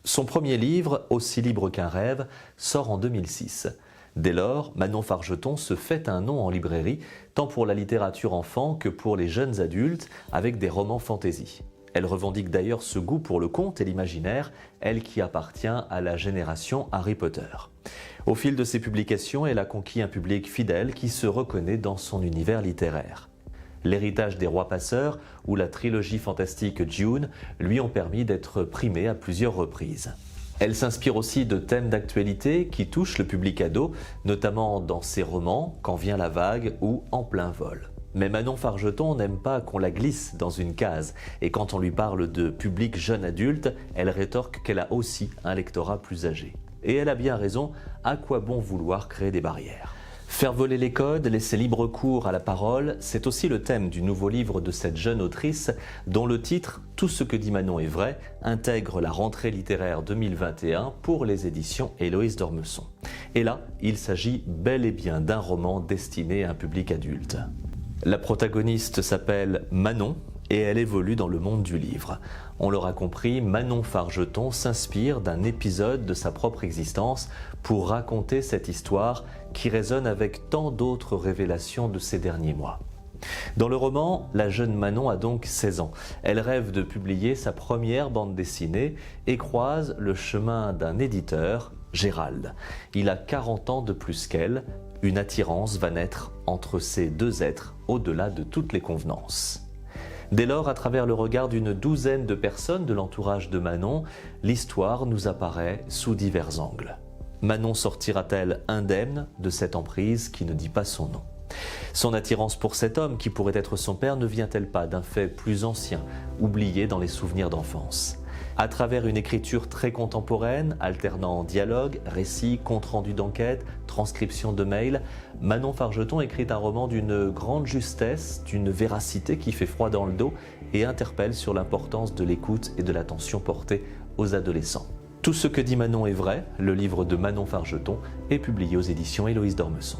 Son premier livre, Aussi libre qu'un rêve, sort en 2006. Dès lors, Manon Fargeton se fait un nom en librairie, tant pour la littérature enfant que pour les jeunes adultes, avec des romans fantasy. Elle revendique d'ailleurs ce goût pour le conte et l'imaginaire, elle qui appartient à la génération Harry Potter. Au fil de ses publications, elle a conquis un public fidèle qui se reconnaît dans son univers littéraire. L'héritage des rois passeurs ou la trilogie fantastique Dune lui ont permis d'être primée à plusieurs reprises. Elle s'inspire aussi de thèmes d'actualité qui touchent le public ado, notamment dans ses romans Quand vient la vague ou En plein vol. Mais Manon Fargeton n'aime pas qu'on la glisse dans une case, et quand on lui parle de public jeune adulte, elle rétorque qu'elle a aussi un lectorat plus âgé. Et elle a bien raison, à quoi bon vouloir créer des barrières ? Faire voler les codes, laisser libre cours à la parole, c'est aussi le thème du nouveau livre de cette jeune autrice dont le titre « Tout ce que dit Manon est vrai » intègre la rentrée littéraire 2021 pour les éditions Héloïse d'Ormesson. Et là, il s'agit bel et bien d'un roman destiné à un public adulte. La protagoniste s'appelle Manon et elle évolue dans le monde du livre. On l'aura compris, Manon Fargeton s'inspire d'un épisode de sa propre existence pour raconter cette histoire qui résonne avec tant d'autres révélations de ces derniers mois. Dans le roman, la jeune Manon a donc 16 ans. Elle rêve de publier sa première bande dessinée et croise le chemin d'un éditeur, Gérald. Il a 40 ans de plus qu'elle. Une attirance va naître entre ces deux êtres au-delà de toutes les convenances. Dès lors, à travers le regard d'une douzaine de personnes de l'entourage de Manon, l'histoire nous apparaît sous divers angles. Manon sortira-t-elle indemne de cette emprise qui ne dit pas son nom ? Son attirance pour cet homme qui pourrait être son père ne vient-elle pas d'un fait plus ancien, oublié dans les souvenirs d'enfance ? À travers une écriture très contemporaine, alternant dialogue, récits, compte-rendu d'enquête, transcription de mails, Manon Fargeton écrit un roman d'une grande justesse, d'une véracité qui fait froid dans le dos et interpelle sur l'importance de l'écoute et de l'attention portée aux adolescents. Tout ce que dit Manon est vrai, le livre de Manon Fargeton est publié aux éditions Héloïse d'Ormesson.